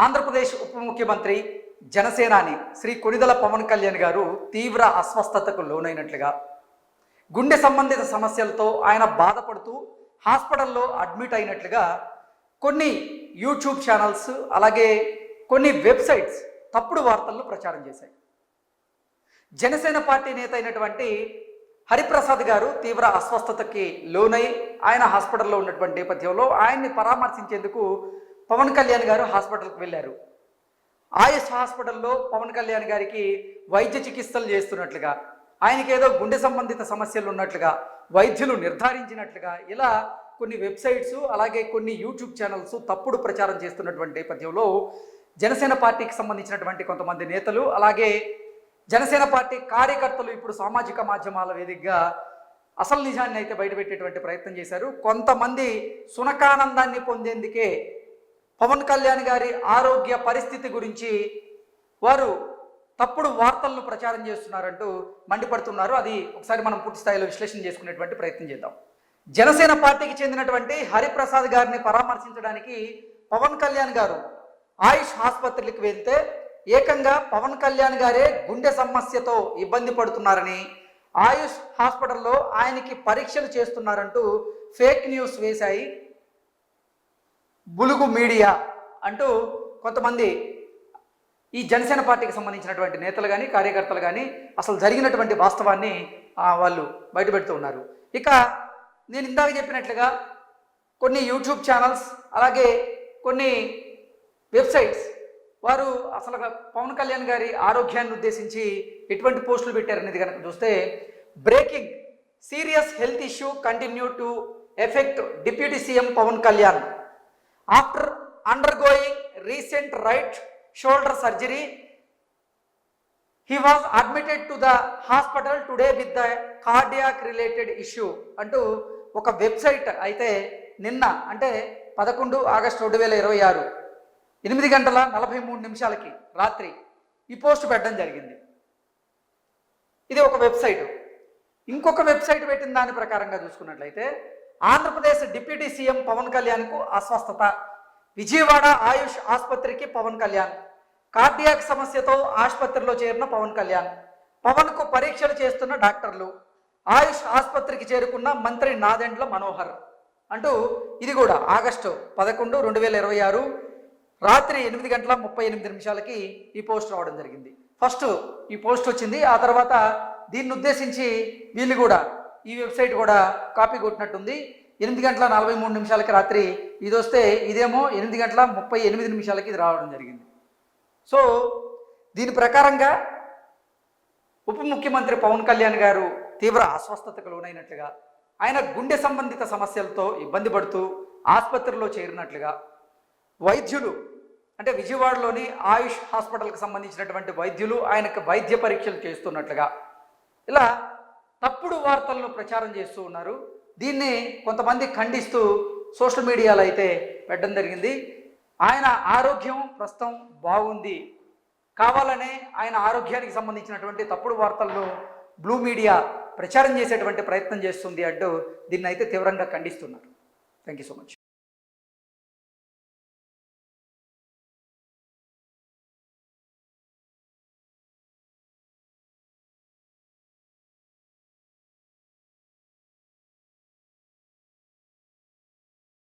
ఆంధ్రప్రదేశ్ ఉప ముఖ్యమంత్రి జనసేనాని శ్రీ కొణిదెల పవన్ కళ్యాణ్ గారు తీవ్ర అస్వస్థతకు లోనైనట్లుగా, గుండె సంబంధిత సమస్యలతో ఆయన బాధపడుతూ హాస్పిటల్లో అడ్మిట్ అయినట్లుగా కొన్ని యూట్యూబ్ ఛానల్స్ అలాగే కొన్ని వెబ్సైట్స్ తప్పుడు వార్తలను ప్రచారం చేశాయి. జనసేన పార్టీ నేత అయినటువంటి హరిప్రసాద్ గారు తీవ్ర అస్వస్థతకి లోనై ఆయన హాస్పిటల్లో ఉన్నటువంటి నేపథ్యంలో ఆయన్ని పరామర్శించేందుకు పవన్ కళ్యాణ్ గారు హాస్పిటల్కి వెళ్ళారు. ఆయుష్ హాస్పిటల్లో పవన్ కళ్యాణ్ గారికి వైద్య చికిత్సలు చేస్తున్నట్లుగా, ఆయనకి ఏదో గుండె సంబంధిత సమస్యలు ఉన్నట్లుగా వైద్యులు నిర్ధారించినట్లుగా ఇలా కొన్ని వెబ్సైట్స్ అలాగే కొన్ని యూట్యూబ్ ఛానల్స్ తప్పుడు ప్రచారం చేస్తున్నటువంటి నేపథ్యంలో జనసేన పార్టీకి సంబంధించినటువంటి కొంతమంది నేతలు అలాగే జనసేన పార్టీ కార్యకర్తలు ఇప్పుడు సామాజిక మాధ్యమాల వేదికగా అసలు నిజాన్ని అయితే బయటపెట్టేటువంటి ప్రయత్నం చేశారు. కొంతమంది సునకానందాన్ని పొందేందుకే పవన్ కళ్యాణ్ గారి ఆరోగ్య పరిస్థితి గురించి వారు తప్పుడు వార్తలను ప్రచారం చేస్తున్నారంటూ మండిపడుతున్నారు. అది ఒకసారి మనం పూర్తి స్థాయిలో విశ్లేషణ చేసుకునేటువంటి ప్రయత్నం చేద్దాం. జనసేన పార్టీకి చెందినటువంటి హరిప్రసాద్ గారిని పరామర్శించడానికి పవన్ కళ్యాణ్ గారు ఆయుష్ ఆసుపత్రికి వెళ్తే ఏకంగా పవన్ కళ్యాణ్ గారే గుండె సమస్యతో ఇబ్బంది పడుతున్నారని, ఆయుష్ హాస్పిటల్లో ఆయనకి పరీక్షలు చేస్తున్నారంటూ ఫేక్ న్యూస్ వేశాయి బులుగు మీడియా అంటూ కొంతమంది ఈ జనసేన పార్టీకి సంబంధించినటువంటి నేతలు కానీ కార్యకర్తలు కానీ అసలు జరిగినటువంటి వాస్తవాన్ని వాళ్ళు బయటపెడుతూ ఉన్నారు. ఇక నేను ఇందాక చెప్పినట్లుగా కొన్ని యూట్యూబ్ ఛానల్స్ అలాగే కొన్ని వెబ్సైట్స్ వారు అసలు పవన్ కళ్యాణ్ గారి ఆరోగ్యాన్ని ఉద్దేశించి ఎటువంటి పోస్టులు పెట్టారనేది కనుక చూస్తే, breaking serious health issue continue to affect deputy CM Pawan Kalyan after undergoing recent right shoulder surgery he was admitted to the hospital today with the cardiac related issue అంటూ ఒక వెబ్సైట్ అయితే నిన్న అంటే 11 ఆగస్టు 2026 8:43 రాత్రి ఈ పోస్ట్ పెట్టడం జరిగింది. ఇది ఒక వెబ్సైట్. ఇంకొక వెబ్సైట్ పెట్టిన దాని ప్రకారంగా చూసుకున్నట్లయితే, ఆంధ్రప్రదేశ్ డిప్యూటీ సీఎం పవన్ కళ్యాణ్కు అస్వస్థత, విజయవాడ ఆయుష్ ఆసుపత్రికి పవన్ కళ్యాణ్, కార్డియాక్ సమస్యతో ఆసుపత్రిలో చేరిన పవన్ కళ్యాణ్, పవన్కు పరీక్షలు చేస్తున్న డాక్టర్లు, ఆయుష్ ఆసుపత్రికి చేరుకున్న మంత్రి నాదెండ్ల మనోహర్ అంటూ ఇది కూడా ఆగస్టు 11, 2026 రాత్రి 8:38 ఈ పోస్ట్ రావడం జరిగింది. ఫస్ట్ ఈ పోస్ట్ వచ్చింది, ఆ తర్వాత దీన్ని ఉద్దేశించి వీళ్ళు కూడా ఈ వెబ్సైట్ కూడా కాపీ కొట్టినట్టుంది. 8:43 రాత్రి ఇది వస్తే ఇదేమో 8:38 ఇది రావడం జరిగింది. సో దీని ప్రకారంగా ఉప ముఖ్యమంత్రి పవన్ కళ్యాణ్ గారు తీవ్ర అస్వస్థతకు లోనైనట్లుగా, ఆయన గుండె సంబంధిత సమస్యలతో ఇబ్బంది పడుతూ ఆసుపత్రిలో చేరినట్లుగా, వైద్యులు అంటే విజయవాడలోని ఆయుష్ హాస్పిటల్కి సంబంధించినటువంటి వైద్యులు ఆయనకు వైద్య పరీక్షలు చేస్తున్నట్లుగా ఇలా తప్పుడు వార్తలను ప్రచారం చేస్తూ ఉన్నారు. దీన్ని కొంతమంది ఖండిస్తూ సోషల్ మీడియాలో అయితే పెట్టడం జరిగింది. ఆయన ఆరోగ్యం ప్రస్తుతం బాగుంది, కావాలనే ఆయన ఆరోగ్యానికి సంబంధించినటువంటి తప్పుడు వార్తలను బ్లూ మీడియా ప్రచారం చేసేటువంటి ప్రయత్నం చేస్తుంది అంటూ దీన్ని అయితే తీవ్రంగా ఖండిస్తున్నారు. Thank you so much.